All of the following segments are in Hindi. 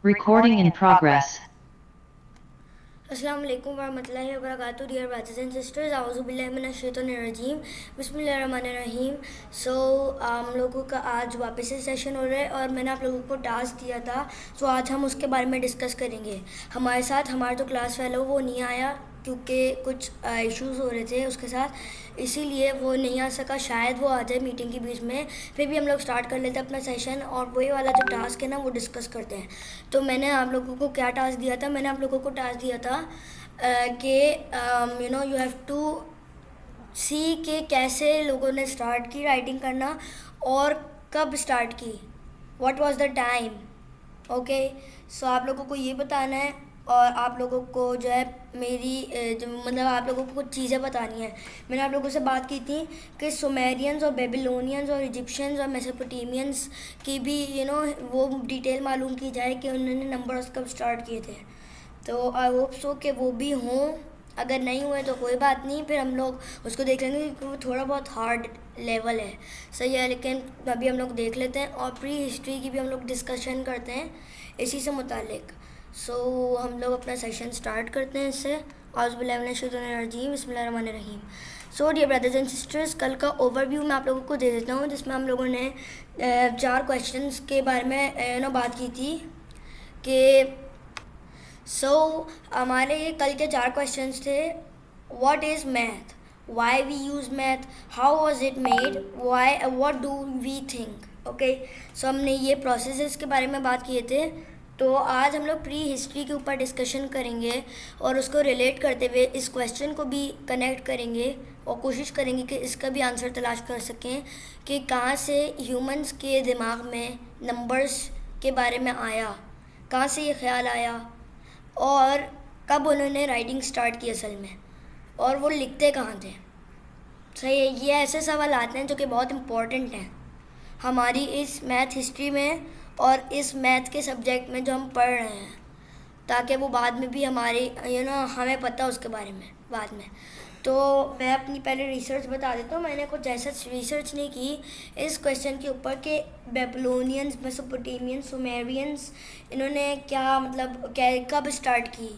Recording in progress. अस्सलाम वालेकुम वरहमतुल्लाहि वबरकातुहू डियर ब्रदर्स एंड सिस्टर्स आऊज़ुबिल्लाहि मिनश शैतानिर रजीम बिस्मिल्लाहिर्रहमानिर्रहीम। सो हम लोगों का आज वापस से सेशन हो रहा है और मैंने आप लोगों को टास्क दिया था। सो आज हम उसके बारे में डिस्कस करेंगे। हमारे साथ हमारा जो क्लास फेलो वो नहीं आया क्योंकि कुछ इश्यूज़ हो रहे थे उसके साथ, इसीलिए वो नहीं आ सका। शायद वो आ जाए मीटिंग के बीच में। फिर भी हम लोग स्टार्ट कर लेते हैं अपना सेशन और वही वाला जो टास्क है ना वो डिस्कस करते हैं। तो मैंने आप लोगों को क्या टास्क दिया था? मैंने आप लोगों को टास्क दिया था कि यू हैव टू सी कि कैसे लोगों ने स्टार्ट की राइटिंग करना और कब स्टार्ट की, what was the time. Okay, so आप लोगों को ये बताना है और आप लोगों को जो है मेरी जो मतलब आप लोगों को कुछ चीज़ें बतानी है। मैंने आप लोगों से बात की थी कि सुमेरियंस और बेबीलोनियंस और इजिप्शियंस और मेसोपोटामियंस की भी वो डिटेल मालूम की जाए कि उन्होंने नंबर्स कब स्टार्ट किए थे। तो आई होप सो कि वो भी हों। अगर नहीं हुए तो कोई बात नहीं, फिर हम लोग उसको देख लेंगे क्योंकि वो थोड़ा बहुत हार्ड लेवल है। सही है, लेकिन अभी हम लोग देख लेते हैं और प्री हिस्ट्री की भी हम लोग डिस्कशन करते हैं इसी से मुतालिक। सो हम लोग अपना सेशन स्टार्ट करते हैं इससे। औज़ुबिल्लाहिमिनश्शैतानिर्रजीम बिस्मिल्लाहिर्रहमानिर्रहीम। So dear brothers and sisters, कल का ओवरव्यू मैं आप लोगों को दे देता हूँ जिसमें हम लोगों ने 4 क्वेश्चंस के बारे में बात की थी कि हमारे ये कल के 4 क्वेश्चंस थे। What is math, why we use math, how was it made, why what do we think. Okay, so हमने ये प्रोसेसेस के बारे में बात किए थे। तो आज हम लोग प्री हिस्ट्री के ऊपर डिस्कशन करेंगे और उसको रिलेट करते हुए इस क्वेश्चन को भी कनेक्ट करेंगे और कोशिश करेंगे कि इसका भी आंसर तलाश कर सकें कि कहाँ से ह्यूमंस के दिमाग में नंबर्स के बारे में आया, कहाँ से ये ख्याल आया और कब उन्होंने राइटिंग स्टार्ट की असल में, और वो लिखते कहाँ थे। सही है, ये ऐसे सवाल आते हैं जो कि बहुत इम्पोर्टेंट हैं हमारी इस मैथ हिस्ट्री में और इस मैथ के सब्जेक्ट में जो हम पढ़ रहे हैं, ताकि वो बाद में भी हमारी हमें पता उसके बारे में बाद में। तो मैं अपनी पहले रिसर्च बता देता हूँ। मैंने कुछ ऐसा रिसर्च नहीं की इस क्वेश्चन के ऊपर कि बेबीलोनियंस, मेसोपोटामियंस, सुमेरियंस इन्होंने क्या मतलब क्या कब स्टार्ट की,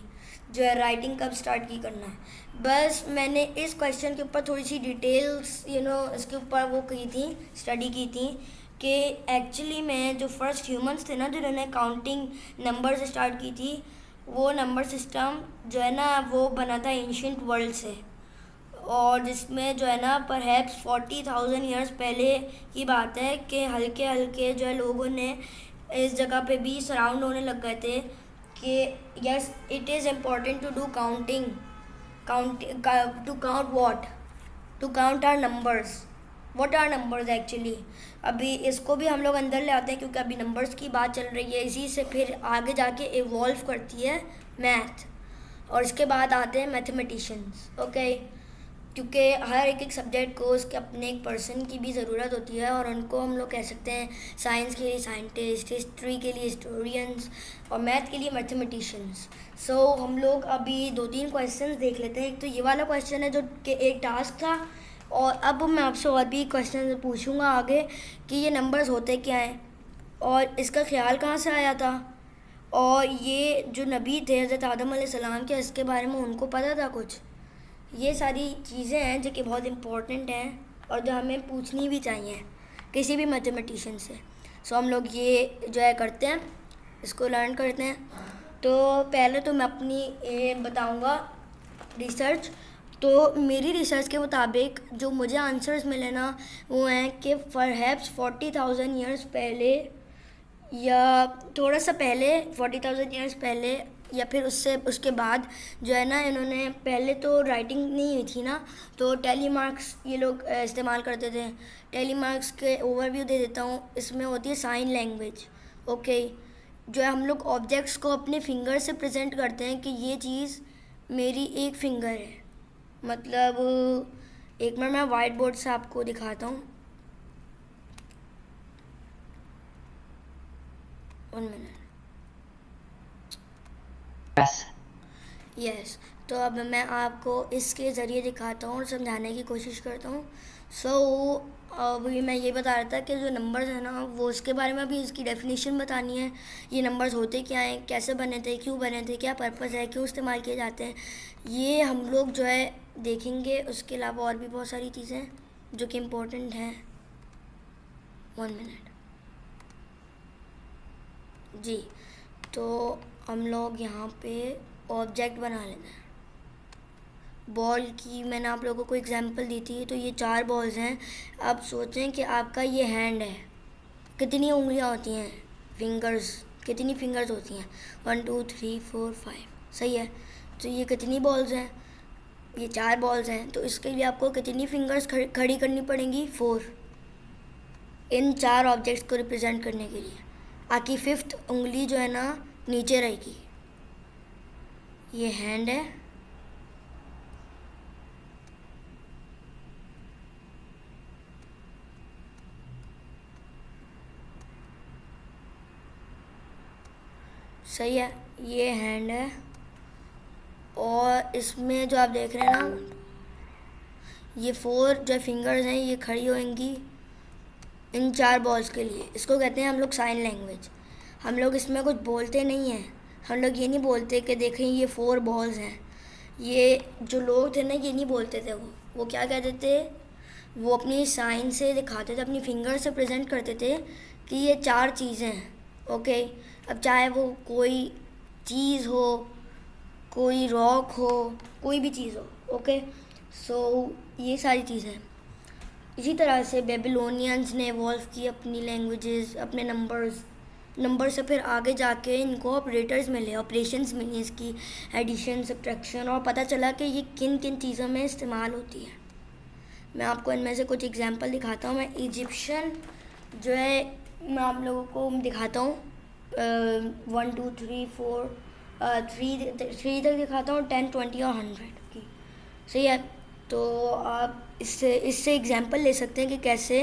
जो है राइटिंग कब स्टार्ट की करना। बस मैंने इस क्वेश्चन के ऊपर थोड़ी सी डिटेल्स इसके ऊपर वो की थी, स्टडी की थी कि एक्चुअली में जो फर्स्ट ह्यूमंस थे ना जिन्होंने काउंटिंग नंबर से स्टार्ट की थी, वो नंबर सिस्टम जो है ना वो बना था एंशियंट वर्ल्ड से, और जिसमें जो है ना परहैप्स 40,000 ईयर्स पहले की बात है कि हल्के हल्के जो है लोगों ने इस जगह पे भी सराउंड होने लग गए थे कि yes it is important to do counting, to count what, to count are numbers, what are numbers actually. अभी इसको भी हम लोग अंदर ले आते हैं क्योंकि अभी नंबर्स की बात चल रही है, इसी से फिर आगे जाके इवॉल्व करती है मैथ और इसके बाद आते हैं मैथमेटिशियंस। ओके, क्योंकि हर एक सब्जेक्ट को उसके अपने एक पर्सन की भी ज़रूरत होती है और उनको हम लोग कह सकते हैं साइंस के लिए साइंटिस्ट, हिस्ट्री के लिए हिस्टोरियंस और मैथ के लिए मैथमेटिशियंस। सो हम लोग अभी 2-3 क्वेश्चंस देख लेते हैं। एक तो ये वाला क्वेश्चन है जो कि एक टास्क था, और अब मैं आपसे और भी क्वेश्चन पूछूंगा आगे कि ये नंबर्स होते क्या हैं और इसका ख्याल कहाँ से आया था, और ये जो नबी थे हज़रत आदम अलैहिस्सलाम के, इसके बारे में उनको पता था कुछ। ये सारी चीज़ें हैं जो कि बहुत इम्पोर्टेंट हैं और जो हमें पूछनी भी चाहिए किसी भी मैथमेटिशियन से। सो हम लोग ये जो है करते हैं, इसको लर्न करते हैं। तो पहले तो मैं अपनी ये बताऊंगा रिसर्च। तो मेरी रिसर्च के मुताबिक जो मुझे आंसर्स मिले ना वो हैं कि परहैप्स 40,000 ईयर्स पहले या थोड़ा सा पहले, 40,000 ईयर्स पहले या फिर उससे उसके बाद जो है ना, इन्होंने पहले तो राइटिंग नहीं हुई थी ना, तो टेली मार्क्स ये लोग इस्तेमाल करते थे। टेली मार्क्स के ओवरव्यू दे देता हूँ। इसमें होती है साइन लैंग्वेज। ओके, जो है हम लोग ऑब्जेक्ट्स को अपने फिंगर से प्रेजेंट करते हैं कि ये चीज़ मेरी एक फिंगर है। मतलब एक बार मैं वाइट बोर्ड से आपको दिखाता हूँ, 1 मिनट। Press. यस। तो अब मैं आपको इसके ज़रिए दिखाता हूँ और समझाने की कोशिश करता हूँ। सो अभी मैं ये बता रहा था कि जो नंबर्स हैं ना, वो उसके बारे में भी इसकी डेफिनेशन बतानी है। ये नंबर्स होते क्या हैं, कैसे बने थे, क्यों बने थे, क्या पर्पज़ है, क्यों इस्तेमाल किए जाते हैं, ये हम लोग जो है देखेंगे। उसके अलावा और भी बहुत सारी चीज़ें जो कि इम्पोर्टेंट हैं। 1 मिनट जी। तो हम लोग यहाँ पे ऑब्जेक्ट बना लेते हैं। बॉल की मैंने आप लोगों को एग्जांपल दी थी। तो ये 4 बॉल्स हैं। अब सोचें कि आपका ये हैंड है, कितनी उंगलियां होती हैं, फिंगर्स, कितनी फिंगर्स होती हैं, 1 2 3 4 5, सही है। तो ये कितनी बॉल्स हैं, ये 4 बॉल्स हैं। तो इसके लिए आपको कितनी फिंगर्स खड़ी करनी पड़ेंगी, 4, इन 4 ऑब्जेक्ट्स को रिप्रेजेंट करने के लिए। आपकी 5th उंगली जो है ना नीचे रहेगी। ये हैंड है, सही है, ये हैंड है। और इसमें जो आप देख रहे हैं ना, ये 4 जो फिंगर्स हैं ये खड़ी होंगी इन 4 बॉल्स के लिए। इसको कहते हैं हम लोग साइन लैंग्वेज। हम लोग इसमें कुछ बोलते नहीं हैं। हम लोग ये नहीं बोलते कि देखें ये 4 बॉल्स हैं। ये जो लोग थे ना, ये नहीं बोलते थे। वो क्या कहते थे, वो अपनी साइन से दिखाते थे, अपनी फिंगर से प्रेजेंट करते थे कि ये 4 चीज़ें हैं। ओके। अब चाहे वो कोई चीज़ हो, कोई रॉक हो, कोई भी चीज़ हो। ओके। सो ये सारी चीज़ें। इसी तरह से बेबीलोनियंस ने इवॉल्व की अपनी लैंग्वेजेस, अपने नंबर से फिर आगे जाके इनको ऑपरेटर्स मिले, ऑपरेशंस मिली इसकी, एडिशन, सब्ट्रैक्शन, और पता चला कि ये किन किन चीज़ों में इस्तेमाल होती है। मैं आपको इनमें से कुछ एग्जांपल दिखाता हूँ। मैं इजिप्शियन जो है मैं आप लोगों को दिखाता हूँ। 1 2 3 4 3 तक दिखाता हूँ, 10 20 और 100 की, सही है। तो आप इससे एग्जांपल ले सकते हैं कि कैसे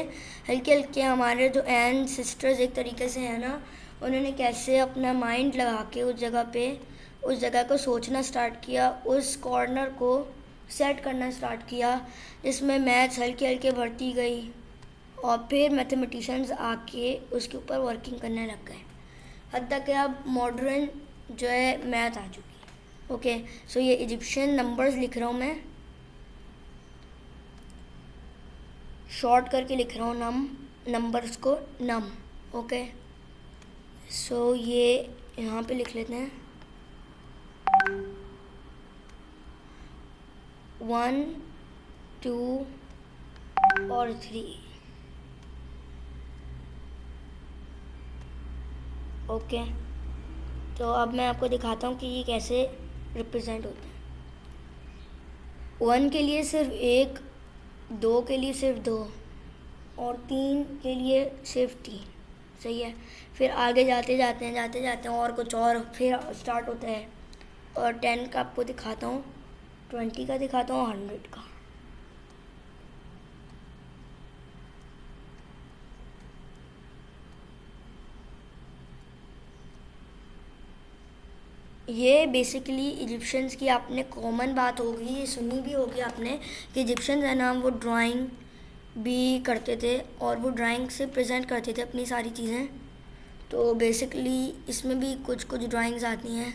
हल्के हल्के हमारे जो एंसेस्टर्स एक तरीके से हैं ना, उन्होंने कैसे अपना माइंड लगा के उस जगह को सोचना स्टार्ट किया, उस कॉर्नर को सेट करना स्टार्ट किया, इसमें मैथ्स हल्के हल्के बढ़ती गई, और फिर मैथमेटिशियंस आके उसके ऊपर वर्किंग करने लग गए। हद तक कि अब मॉडर्न जो है मैथ आ चुकी है। ओके। सो ये इजिप्शियन नंबर्स लिख रहा हूँ मैं, शॉर्ट करके लिख रहा हूँ नंबर्स को नम। ओके। सो ये यहाँ पे लिख लेते हैं 1 2 और 3। ओके। तो अब मैं आपको दिखाता हूँ कि ये कैसे रिप्रेजेंट होते हैं। 1 के लिए सिर्फ 1, 2 के लिए सिर्फ 2, और 3 के लिए सिर्फ 3, सही है। फिर आगे जाते जाते हैं और कुछ और फिर स्टार्ट होता है। और 10 का आपको दिखाता हूँ, 20 का दिखाता हूँ, 100 का। ये बेसिकली इजिप्शियंस की आपने कॉमन बात होगी, ये सुनी भी होगी आपने कि इजिप्शियंस है ना, वो ड्राइंग भी करते थे और वो ड्राइंग से प्रेजेंट करते थे अपनी सारी चीज़ें। तो बेसिकली इसमें भी कुछ कुछ ड्राइंग्स आती हैं।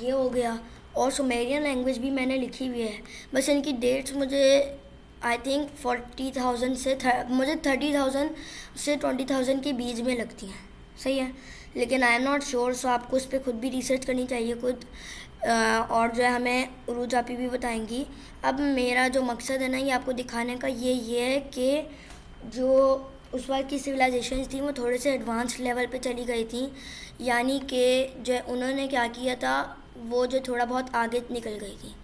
ये हो गया। और सुमेरियन लैंग्वेज भी मैंने लिखी हुई है, बस इनकी डेट्स मुझे आई थिंक 40,000 से मुझे 30,000 से 20,000 के बीच में लगती हैं, सही है। लेकिन आई एम नॉट श्योर, सो आपको उस पर खुद भी रिसर्च करनी चाहिए खुद। और जो है हमें उरूज आपी भी बताएंगी। अब मेरा जो मकसद है ना ये आपको दिखाने का ये है कि जो उस वक्त की सिविलाइजेशंस थी वो थोड़े से एडवांस लेवल पे चली गई थी, यानी कि जो उन्होंने क्या किया था, वो जो थोड़ा बहुत आगे निकल गई थी।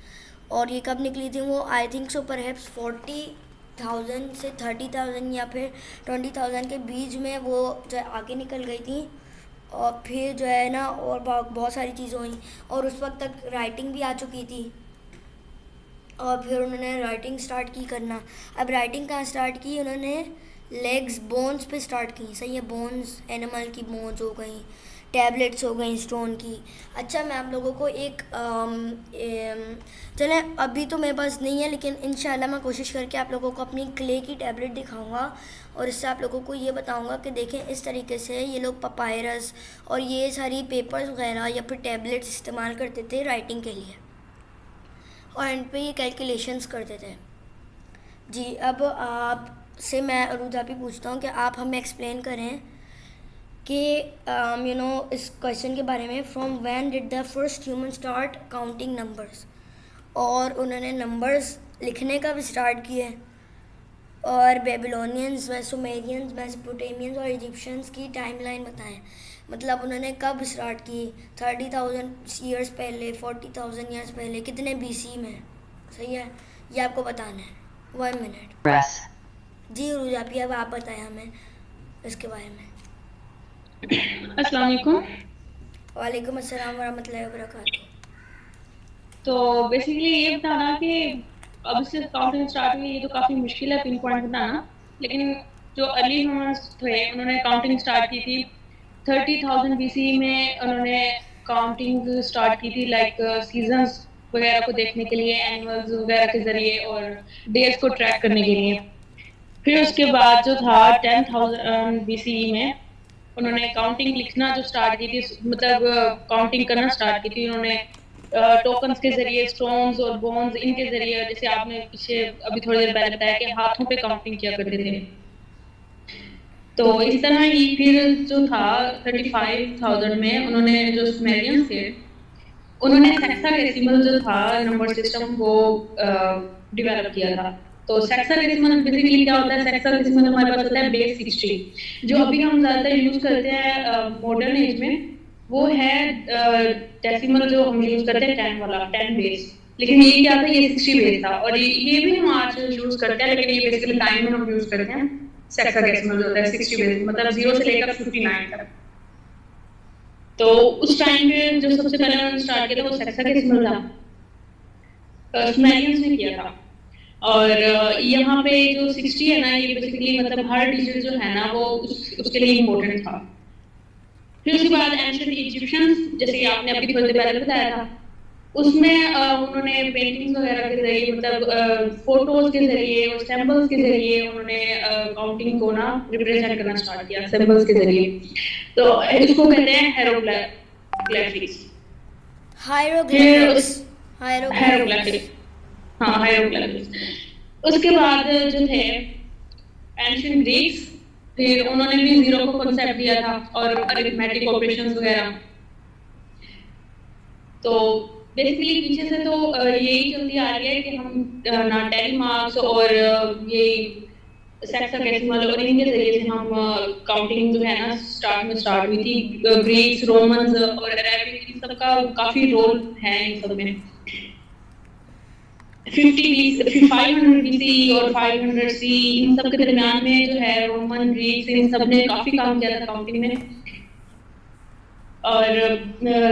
और ये कब निकली थी, वो आई थिंक सो परहैप्स 40,000 से 30,000 या फिर 20,000 के बीच में वो जो है आगे निकल गई थी। और फिर जो है ना और बहुत सारी चीज़ें हुई, और उस वक्त तक राइटिंग भी आ चुकी थी। और फिर उन्होंने राइटिंग स्टार्ट की करना। अब राइटिंग कहाँ स्टार्ट की उन्होंने, लेग्स बोन्स पे स्टार्ट की, सही है, बोन्स एनिमल की बोन्स हो गई, टैबलेट्स हो गई स्टोन की। अच्छा मैं आप लोगों को एक चलें अभी तो मेरे पास नहीं है, लेकिन इंशाल्लाह मैं कोशिश करके आप लोगों को अपनी क्ले की टैबलेट दिखाऊंगा और इससे आप लोगों को ये बताऊंगा कि देखें इस तरीके से ये लोग पपायरस और ये सारी पेपर्स वगैरह या फिर टैबलेट्स इस्तेमाल करते थे राइटिंग के लिए, और इन पे ये कैलकुलेशंस करते थे। जी अब आपसे मैं अरूजा भी पूछता हूँ कि आप हमें एक्सप्लेन करें कि इस क्वेश्चन के बारे में, from when did the first human start counting numbers, और उन्होंने नंबर्स लिखने का भी स्टार्ट किए, और बेबीलोनियंस व सुमेरियंस मेसोपोटामियंस और इजिप्शियंस की टाइमलाइन बताएं, मतलब उन्होंने कब स्टार्ट की, 30,000 ईयर्स पहले, 40,000 ईयर्स पहले, कितने बीसी में, सही है, ये आपको बताना है। 1 मिनट। जी रूजा भी अब आप बताएं हमें इसके बारे में। अस्सलाम वालेकुम। वालेकुम अस्सलाम वरहमतुल्लाहि वबरकातुहू। तो बेसिकली ये बताना कि अब से काउंटिंग स्टार्ट हुई, ये तो काफ़ी मुश्किल है पिन पॉइंट बताना, लेकिन जो अर्ली ह्यूमंस थे उन्होंने काउंटिंग स्टार्ट की थी 30,000 बीसी में। उन्होंने काउंटिंग स्टार्ट की थी लाइक सीजन्स वगैरह को देखने के लिए, एनिमल्स वगैरह के ज़रिए और डेज को ट्रैक करने के लिए। फिर उसके बाद जो था 10,000 बीसी में उन्होंने काउंटिंग लिखना जो स्टार्ट की थी, मतलब काउंटिंग करना स्टार्ट की थी उन्होंने टोकन्स के जरिए, स्टोन्स और बोन्स इनके जरिए, जैसे आपने पीछे अभी थोड़ी देर पहले बताया कि हाथों पे काउंटिंग किया करते थे। तो इस तरह ही फिर जो था 35,000 में उन्होंने जो सुमेरियंस थे उन्होंने हेक्साडेसिमल जो था नंबर सिस्टम वो डेवलप किया था। तो हेक्साडेसिमल बेसिकली क्या होता है, हेक्साडेसिमल हमारे पास होता है बेस 60, जो अभी हम ज़्यादातर यूज़ करते हैं मॉडर्न एज में, वो है डेसिमल जो हम यूज़ करते हैं 10 वाला, 10 बेस। लेकिन ये क्या था, ये 60 बेस था, और ये भी हम आज यूज़ करते हैं, लेकिन ये बेसिकली टाइम में हम यूज़ करते हैं हेक्साडेसिमल जो होता है 60 बेस, मतलब 0 से लेकर 59 तक। तो उस टाइम पे जो सबसे पहले उन्होंने स्टार्ट किया था वो हेक्साडेसिमल था, सुमेरियंस ने किया था। और यहाँ पे जो 60 है ना, ये बेसिकली मतलब हर डिजिट जो है ना वो उसके लिए इम्पोर्टेंट था। फिर उसके बाद एंशिएंट इजिप्शियंस, जैसे कि आपने अभी थोड़ी देर पहले बताया था, उसमें उन्होंने पेंटिंग्स वगैरह के जरिए, मतलब फोटोज के जरिए और सैम्पल्स के जरिए उन्होंने काउंटिंग को ना रिप्रेजेंट करना स्टार्ट किया सैम्पल्स के जरिए। तो इसको कहते हैं हायरोग्लिफिक्स। हायरोग्लिफिक्स। हायरोग्लिफिक्स, हाँ हायरोग्लिफिक्स। उसके बाद जो थे एंशिएंट ग्रीक्स, फिर उन्होंने भी जीरो को कॉन्सेप्ट दिया था और अरिथमेटिक ऑपरेशंस वगैरह। तो बेसिकली पीछे से तो यही चलती आ रही है कि हम ना टेली मार्क्स और ये सेक्साडेसिमल और इनके जरिए से हम काउंटिंग जो है ना स्टार्ट में स्टार्ट हुई थी। ग्रीक्स, रोमन्स और अरेबिक, इन सबका काफी रोल है इन सब में। 500 बीसी और 500 सी, इन सब के दरमियान में जो है रोमन, ग्रीक्स, इन सब ने काफी काम किया था काउंटिंग में। और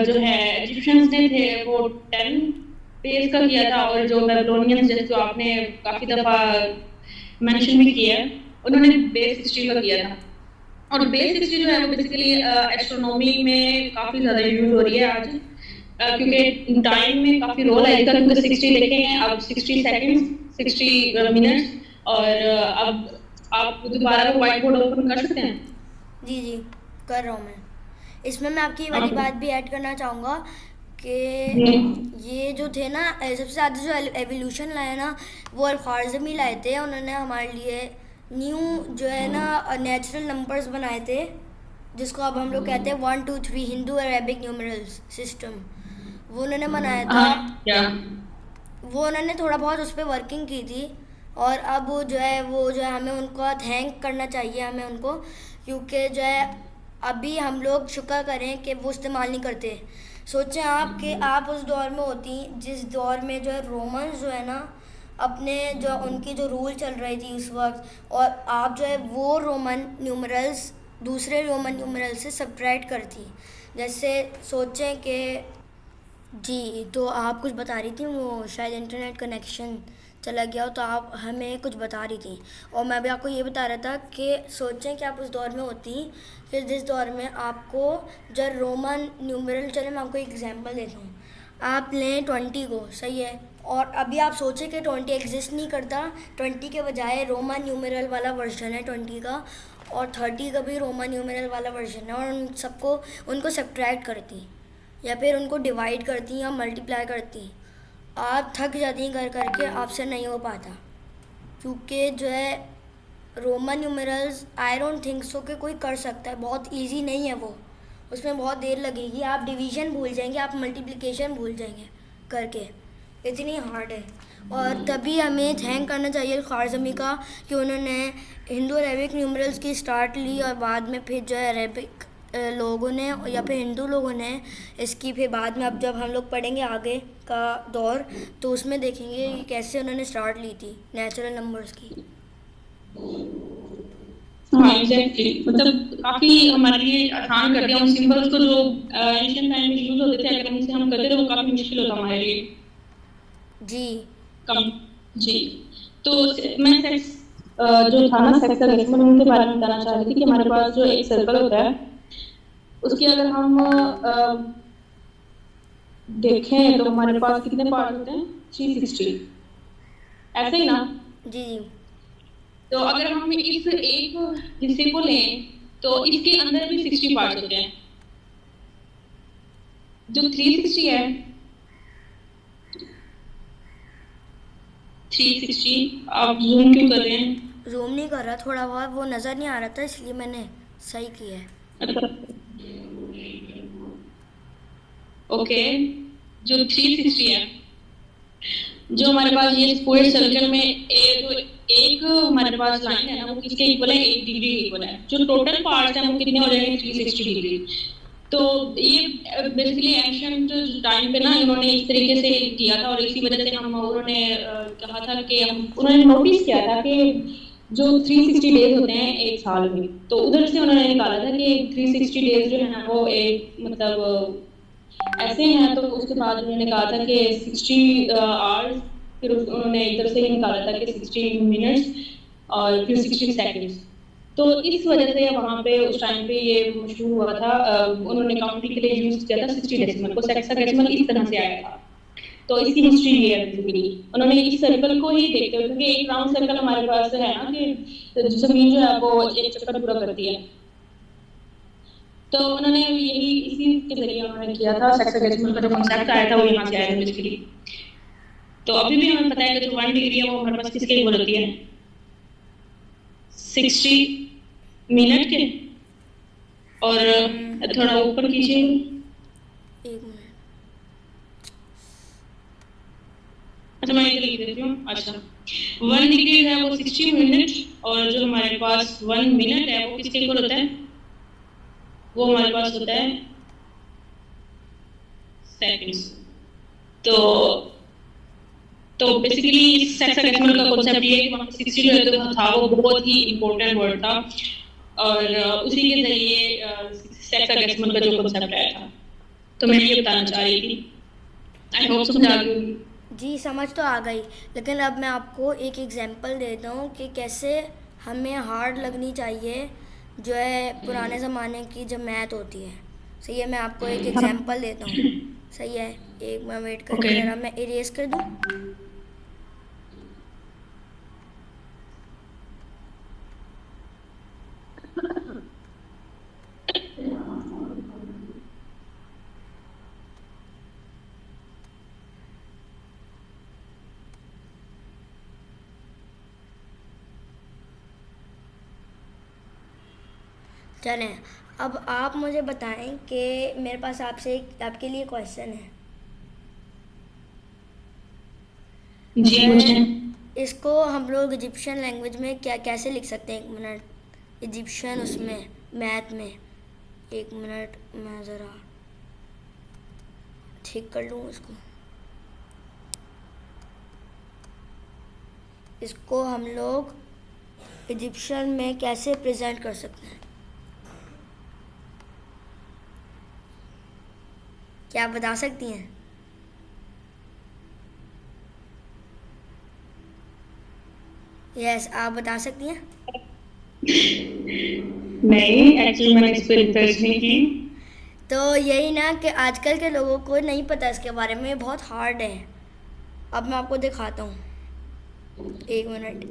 जो है इजिप्शियंस ने थे वो 10 बेस का किया था, और जो बेबीलोनियंस जैसे जो आपने काफी दफा मेंशन भी किया है, उन्होंने बेस 60 का किया था। और बेस 60 जो है वो बेसिकली एस्ट्रोनॉमी में काफी ज्यादा यूज हो रही है आज, क्योंकि टाइम में काफी रोल है इसका, क्योंकि 60 लिखे हैं, अब 60 सेकंड्स, 60 मिनट्स, और अब आप दोबारा वो व्हाइट बोर्ड ओपन कर सकते हैं। जी जी कर रहा हूँ मैं। इसमें मैं आपकी ये वाली बात भी ऐड करना चाहूँगा कि ये जो थे ना, सबसे ज़्यादा जो एवोल्यूशन लाया ना वो अल-ख्वारिज़मी लाए थे। उन्होंने हमारे लिए न्यू जो है ना नेचुरल नंबर्स बनाए थे, जिसको अब हम लोग कहते हैं 1 2 3 हिंदू अरेबिक न्यूमरल्स सिस्टम, वो उन्होंने बनाया था। वो उन्होंने थोड़ा बहुत उस पर वर्किंग की थी, और अब वो जो है हमें उनको थैंक करना चाहिए हमें उनको, क्योंकि जो है अभी हम लोग शुक्र करें कि वो इस्तेमाल नहीं करते। सोचें आप कि आप उस दौर में होती जिस दौर में जो है रोमन्स जो है ना अपने जो उनकी जो रूल चल रही थी उस वक्त, और आप जो है वो रोमन न्यूमरल्स दूसरे रोमन न्यूमरल से सब्ट्रैक्ट करती। जैसे सोचें कि जी, तो आप कुछ बता रही थी, वो शायद इंटरनेट कनेक्शन चला गया हो, तो आप हमें कुछ बता रही थी। और मैं भी आपको ये बता रहा था कि सोचें कि आप उस दौर में होती फिर जिस दौर में आपको जब रोमन न्यूमरल, चले मैं आपको एक एग्जांपल देता हूँ। आप लें 20 को, सही है, और अभी आप सोचें कि 20 एग्जिस्ट नहीं करता, 20 के बजाय रोमन न्यूमरल वाला वर्जन है 20 का, और 30 का भी रोमन न्यूमरल वाला वर्जन है, और उन सबको उनको सब्ट्रैक्ट करती या फिर उनको डिवाइड करती या मल्टीप्लाई करती, आप थक जाती हैं कर करके, आपसे नहीं हो पाता। क्योंकि जो है Roman numerals, I don't think so कि कोई कर सकता है, बहुत इजी नहीं है वो, उसमें बहुत देर लगेगी, आप डिवीजन भूल जाएंगे, आप मल्टीप्लिकेशन भूल जाएंगे करके, इतनी हार्ड है। और तभी हमें थैंक करना चाहिए ख्वारज़मी का कि उन्होंने हिंदू अरेबिक न्यूमरल्स की स्टार्ट ली, और बाद में फिर जो है अरेबिक लोगों ने या फिर हिंदू लोगों ने इसकी फिर बाद में, अब जब हम लोग पढ़ेंगे आगे का दौर, तो उसमें देखेंगे कि कैसे उन्होंने स्टार्ट ली थी नेचुरल नंबर्स की। हाँ एग्जैक्टली, मतलब काफी हमारे लिए आसान कर दिया उन सिंबल्स को जो एंशिएंट टाइम में यूज होते थे, अगर उनसे हम करते तो वो काफी मुश्किल होता हमारे लिए। जी कम। जी। तो मैं सेक्स जो था ना, सेक्स का डेसिमल, उनके बारे में बताना चाह रही थी कि हमारे पास जो एक सर्कल होता है, उसके अगर हम देखें तो हमारे पास कितने पार्ट होते हैं, 360, ऐसे ही ना। जी जी। तो अगर हम इस एक हिस्से को लें तो इसके अंदर भी 60 पार्ट्स होते हैं। जो 360 है, 360, आप जूम क्यों कर रहे हैं? जूम नहीं कर रहा, थोड़ा बहुत वो नज़र नहीं आ रहा था, इसलिए मैंने सही किया है। अच्छा, ओके। जो 360 है, जो हमारे पास ये पूरे सर्कल में एक हमारे पास लाइन है ना, वो किसके इक्वल है, 1 डिग्री इक्वल है। जो टोटल पार्ट्स हैं वो कितने हो जाएंगे, 360 डिग्री। तो ये बेसिकली एंशिएंट टाइम पे ना इन्होंने इस तरीके से किया था, और इसी वजह से हम उन्होंने कहा था कि हम उन्होंने नोटिस किया था कि जो 360 डेज होते हैं एक साल में, तो उधर से उन्होंने निकाला था कि 360 डेज जो है ना वो एक मतलब ऐसे हैं। तो उसके बाद उन्होंने कहा था कि 60 आवर्स, फिर उन्होंने इधर से ही निकाला था कि 60 मिनट्स, और फिर 60 सेकंड्स। तो इस वजह से वहाँ पे उस टाइम पे ये मशहूर हुआ था, उन्होंने काउंटिंग के लिए यूज किया था 60 डेसिमल को, सेक्साडेसिमल इस तरह से आया था। तो इसकी हिस्ट्री ये है बेसिकली, उन्होंने इस सर्कल को ही देखते हुए, क्योंकि एक राउंड सर्कल हमारे पास है ना कि जमीन जो है वो एक चक्कर पूरा करती है, तो उन्होंने यही इसी के जरिए उन्होंने किया था, सेक्साडेसिमल का जो कॉन्सेप्ट आया था वो यहाँ से आया था बेसिकली। तो अभी भी हमें पता है कि जो 1 डिग्री है वो हमारे पास किसके इक्वल होती है, 60 मिनट के। और थोड़ा ऊपर कीजिए, एक मिनट। अच्छा मैं इधर लिख देती हूँ। अच्छा, 1 डिग्री है वो 60 मिनट, और जो हमारे पास 1 मिनट है वो किसके इक्वल होता है, वो हमारे पास होता है सेकंड्स। तो बेसिकली इस हेक्साडेसिमल का कांसेप्ट ये है कि वहाँ 60 जो था वो बहुत ही इंपॉर्टेंट वर्ड था, और उसी के जरिए हेक्साडेसिमल का जो कांसेप्ट आया था। तो मैं ये बताना चाह रही थी, आई होप समझ आ गई। जी समझ तो आ गई, लेकिन अब मैं आपको एक एग्जांपल देता हूँ कि कैसे हमें हार्ड लगनी चाहिए जो है पुराने ज़माने की जब मैथ होती है। सही है, मैं आपको एक एग्जांपल देता हूँ। सही है, एक मैं वेट ओके। करिए ज़रा, मैं इरेज कर दूँ। चलें, अब आप मुझे बताएं कि मेरे पास आपसे आपके लिए क्वेश्चन है। जी मुझे इसको हम लोग इजिप्शियन लैंग्वेज में क्या कैसे लिख सकते हैं, एक मिनट, इजिप्शियन उसमें मैथ में, एक मिनट मैं ज़रा ठीक कर लूँ इसको। इसको हम लोग इजिप्शियन में कैसे प्रेजेंट कर सकते हैं, क्या आप बता सकती हैं? यस, आप बता सकती हैं। नहीं, एक्चुअली मैंने इस पर रिसर्च नहीं की। तो यही ना कि आजकल के लोगों को नहीं पता इसके बारे में, ये बहुत हार्ड है। अब मैं आपको दिखाता हूँ, एक मिनट।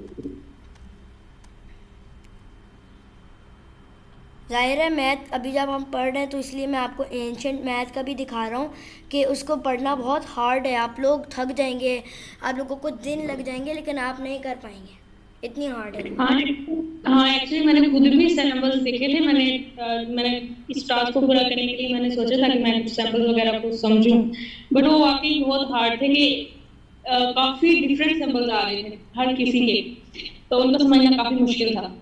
ज़ाहिर है मैथ अभी जब हम पढ़ रहे हैं तो इसलिए मैं आपको एंशंट मैथ का भी दिखा रहा हूँ कि उसको पढ़ना बहुत हार्ड है। आप लोग थक जाएंगे, आप लोगों को दिन लग जाएंगे, लेकिन आप नहीं कर पाएंगे, इतनी हार्ड है वो। हाँ, हाँ, एक्चुअली मैंने खुद भी सैम्पल्स देखे थे। मैंने इस टास्क को पूरा करने के लिए मैंने सोचा था कि मैं कुछ सैम्पल्स वगैरह को समझूं, बट वो वाकई बहुत हार्ड थे कि काफी डिफरेंट सैम्पल्स आ रहे थे हर किसी के, तो उनको समझना काफी मुश्किल था।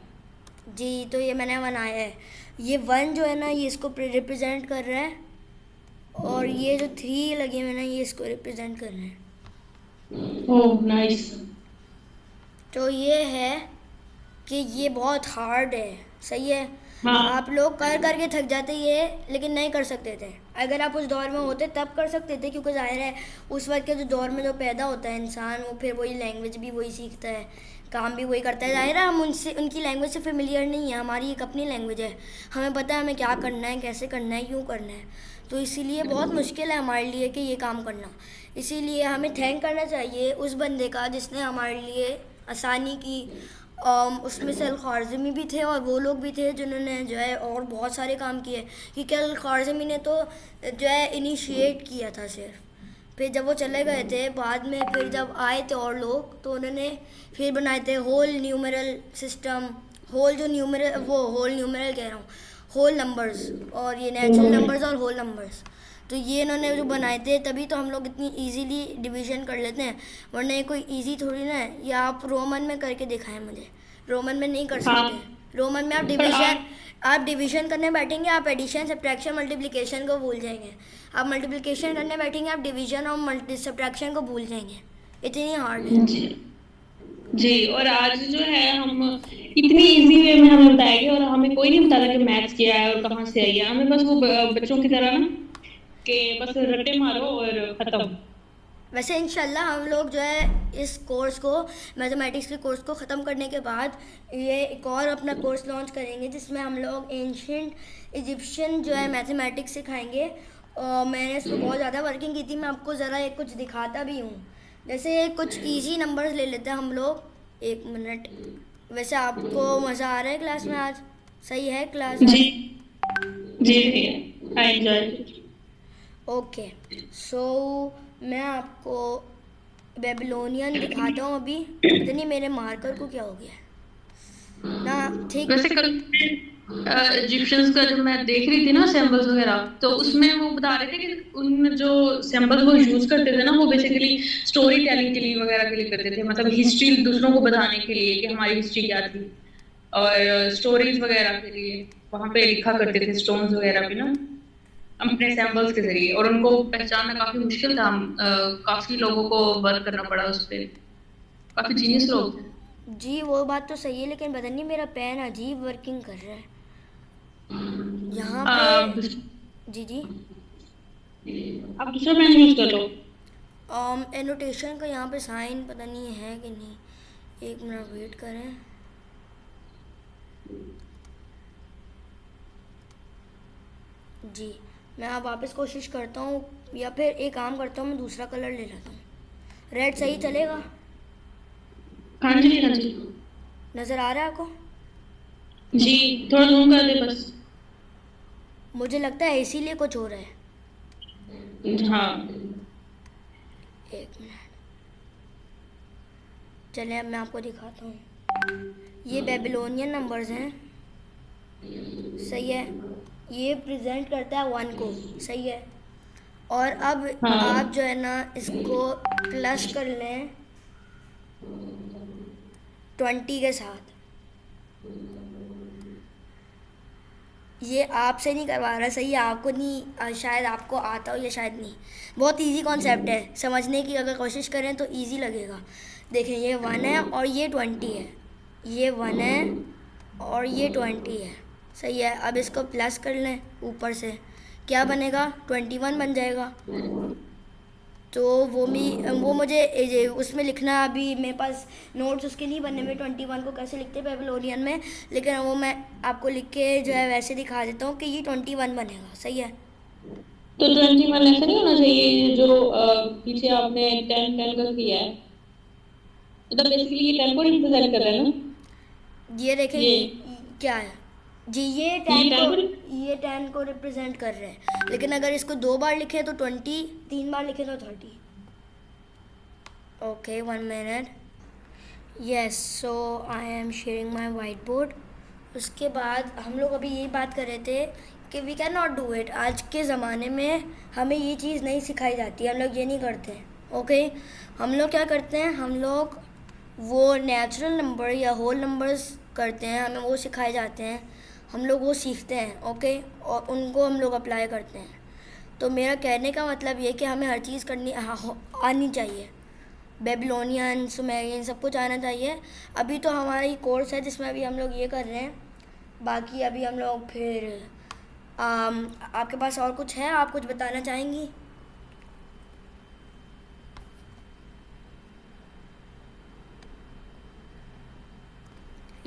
जी, तो ये मैंने बनाया है। ये वन जो है ना, ये इसको रिप्रेजेंट कर रहा है, और ये जो थ्री लगे हुए हैं ना, ये इसको रिप्रेजेंट कर रहे हैं। Oh nice. तो ये है कि ये बहुत हार्ड है, सही है। हाँ, आप लोग कर करके थक जाते ये, लेकिन नहीं कर सकते थे। अगर आप उस दौर में होते तब कर सकते थे, क्योंकि जाहिर है उस वक्त के जो दौर में जो पैदा होता है इंसान, वो फिर वही लैंग्वेज भी वही सीखता है, काम भी वही करता है। जाहिर है हम उनसे, उनकी लैंग्वेज से फेमिलियर नहीं है, हमारी एक अपनी लैंग्वेज है, हमें पता है हमें क्या करना है, कैसे करना है, क्यों करना है। तो इसीलिए बहुत मुश्किल है हमारे लिए कि ये काम करना। इसीलिए हमें थैंक करना चाहिए उस बंदे का जिसने हमारे लिए आसानी की। उसमें से अल ख़वारिज़मी भी थे, और वो लोग भी थे जिन्होंने जो है और बहुत सारे काम किए, क्योंकि अल ख़वारिज़मी ने तो जो है इनिशिएट किया था सिर्फ। फिर जब वो चले गए थे बाद में, फिर जब आए थे और लोग, तो उन्होंने फिर बनाए थे होल न्यूमेरल सिस्टम। होल जो न्यूमेरल, वो होल न्यूमेरल कह रहा हूँ, होल नंबर्स, और ये नेचुरल नंबर्स और होल नंबर्स। तो ये इन्होंने जो बनाए थे, तभी तो हम लोग इतनी इजीली डिवीजन कर लेते हैं, वरना ये कोई इजी थोड़ी ना है। या आप रोमन में करके दिखाएं मुझे, रोमन में नहीं कर हाँ, सकते। रोमन में पर आप आप डिवीजन करने बैठेंगे, आप एडिशन सब्ट्रैक्शन मल्टीप्लिकेशन को भूल जाएंगे। आप मल्टीप्लिकेशन करने बैठेंगे, आप डिवीजन और मल्टी सब्ट्रैक्शन को भूल जाएंगे, इतनी हार्ड है। जी, जी, और आज जो है हम इतनी इजी वे में हमें बताया गया, और हमें कोई नहीं बताता कि मैथ्स क्या है और कहाँ से आई है। हमें बस वो बच्चों की तरह ना कि बस रट्टे मारो और खत्म। वैसे इंशाल्लाह हम लोग जो है इस कोर्स को, मैथमेटिक्स के कोर्स को ख़त्म करने के बाद, ये एक और अपना कोर्स लॉन्च करेंगे जिसमें हम लोग एंशियंट इजिप्शियन जो है मैथमेटिक्स सिखाएंगे। और मैंने इस पर बहुत ज़्यादा वर्किंग की थी, मैं आपको ज़रा एक कुछ दिखाता भी हूँ। जैसे कुछ इजी नंबर्स ले लेते हैं हम लोग, एक मिनट। वैसे आपको मज़ा आ रहा है क्लास में आज? सही है क्लास जी, आज? जी, आई एंजॉय। ओके, सो मैं आपको बेबीलोनियन दिखाता हूँ अभी। पता नहीं मेरे मार्कर को क्या हो गया है ना, ठीक। वैसे कल इजिप्शियंस का जब मैं देख रही थी ना सैम्पल्स वगैरह, तो उसमें वो बता रहे थे कि उन जो सैम्पल्स वो यूज करते थे ना, वो बेसिकली स्टोरी टेलिंग के लिए वगैरह के लिए करते थे, मतलब हिस्ट्री दूसरों को बताने के लिए कि हमारी हिस्ट्री क्या थी, और स्टोरीज वगैरह के लिए वहां पे लिखा करते थे स्टोन्स वगैरह पे ना, अपने सैम्पल्स के जरिए। और उनको पहचानना काफी मुश्किल था। काफी लोगों को वर्क करना पड़ा उस पर, काफी जीनियस लोग थे। जी वो बात तो सही है, लेकिन पता नहीं मेरा पेन अजीब वर्किंग कर रहा है यहाँ पे। आप जी जी। आप दूसरा पेन यूज कर लो। एनोटेशन का यहाँ पे साइन पता नहीं है कि नहीं, एक मिनट वेट करें। जी, मैं अब वापस कोशिश करता हूँ, या फिर एक काम करता हूँ, मैं दूसरा कलर ले लेता हूँ। रेड सही चलेगा? हाँ जी, हाँ जी। नज़र आ रहा है आपको? जी, थोड़ा जूम कर दे बस। मुझे लगता है इसीलिए कुछ हो रहा है। हाँ, एक मिनट, चलिए अब मैं आपको दिखाता हूँ। ये बेबीलोनियन नंबर्स हैं, सही है। ये प्रेजेंट करता है वन को, सही है। और अब हाँ, आप जो है ना इसको प्लस कर लें 20 के साथ। ये आपसे नहीं करवा रहा, सही है, आपको नहीं, शायद आपको आता हो या शायद नहीं। बहुत इजी कॉन्सेप्ट है, समझने की अगर कोशिश करें तो इजी लगेगा। देखें, ये 1 है और ये 20 है, ये 1 है और ये 20 है, सही है। अब इसको प्लस कर लें ऊपर से, क्या बनेगा? 21 बन जाएगा। तो वो मुझे उसमें लिखना, अभी मेरे पास नोट्स उसके नहीं बने हुए 21 को कैसे लिखते हैं बेबीलोनियन में, लेकिन वो मैं आपको लिख के जो है वैसे दिखा देता हूँ कि ये 21 बनेगा, सही है। तो 21 ऐसा नहीं होना चाहिए जो पीछे आपने 10 10 का किया है, मतलब बेसिकली ये 10 को रिप्रेजेंट कर रहा है ना। ये देखें ये क्या है जी, ये ये 10 को 10 को ये 10 को रिप्रेजेंट कर रहे हैं, लेकिन अगर इसको 2 बार लिखे तो 20, 3 बार लिखे तो 30। Okay 1 minute. Yes, so I am sharing my white board. उसके बाद हम लोग अभी यही बात कर रहे थे कि we can not do it. आज के ज़माने में हमें ये चीज़ नहीं सिखाई जाती, हम लोग ये नहीं करते हैं। ओके, हम लोग क्या करते हैं, हम लोग वो नेचुरल नंबर या होल नंबर्स करते हैं, हमें वो सिखाए जाते हैं, हम लोग वो सीखते हैं। ओके, और उनको हम लोग अप्लाई करते हैं। तो मेरा कहने का मतलब ये कि हमें हर चीज़ करनी आनी चाहिए, बेबीलोनियन, सुमेरियन सब कुछ आना चाहिए। अभी तो हमारा ये कोर्स है जिसमें अभी हम लोग ये कर रहे हैं, बाकी अभी हम लोग फिर आपके पास और कुछ है, आप कुछ बताना चाहेंगी?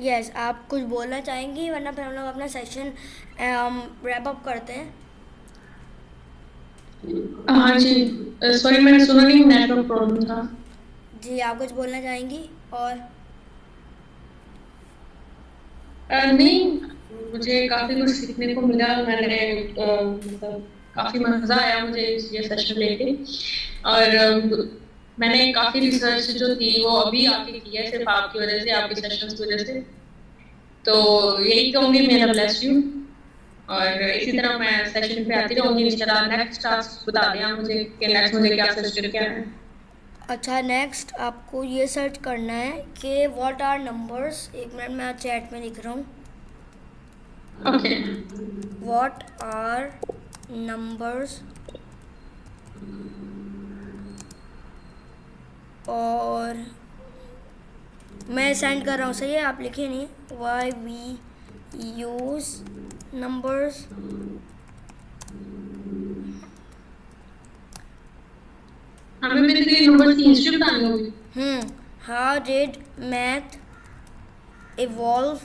यस, आप कुछ बोलना चाहेंगी, वरना फिर हम लोग अपना सेशन रैप अप करते हैं। हाँ जी, सॉरी मैंने सुना नहीं, नेटवर्क प्रॉब्लम था। जी, आप कुछ बोलना चाहेंगी? और नहीं, मुझे काफी कुछ सीखने को मिला। मैंने मतलब काफी मजा आया मुझे ये सेशन लेके। और मैंने काफी रिसर्च जो थी वो अभी आके की है, सिर्फ आपकी वजह से, आपके सेशन की वजह से। तो यही कहूंगी, मेरा ब्लेस यू। और इसी तरह मैं सेशन पे आती रहूंगी इंशाल्लाह। नेक्स्ट टास्क बता दें आप मुझे कि नेक्स्ट मुझे क्या सेशन क्या है। अच्छा, नेक्स्ट आपको ये सर्च करना है कि व्हाट आर नंबर्स। एक मिनट, मैं चैट में लिख रहा हूँ। ओके, व्हाट आर नंबर्स, और मैं सेंड कर रहा हूँ, सही है, आप लिखिए नहीं। वाई वी यूज नंबर्स, हमें बेसिकली नंबर की हिस्ट्री बतानी होगी। हाउ डिड मैथ इवॉल्व,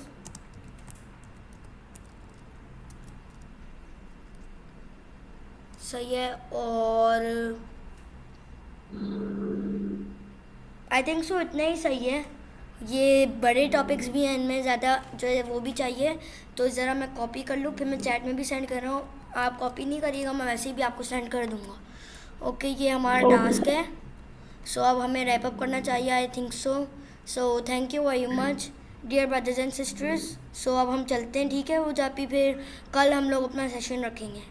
सही है। और आई थिंक सो इतना ही सही है। ये बड़े टॉपिक्स भी हैं, इनमें ज़्यादा जो है वो भी चाहिए, तो ज़रा मैं कॉपी कर लूँ, फिर मैं चैट में भी सेंड कर रहा हूँ। आप कॉपी नहीं करिएगा, मैं वैसे ही भी आपको सेंड कर दूँगा। ओके, ये हमारा टास्क है। सो अब हमें रैप अप करना चाहिए, I think so. So thank you very much dear brothers and sisters. So अब हम चलते हैं, ठीक है, वो जापी फिर कल हम लोग अपना सेशन रखेंगे।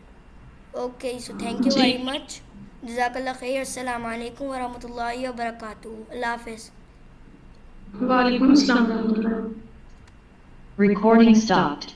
Okay, so thank you very much, जज़ाकल्लाह खैर, अस्सलाम वालेकुम वरहमतुल्लाहि वबरकातुहू, अल्लाह हाफ़िज़। वालेकुम अस्सलाम। Recording stopped.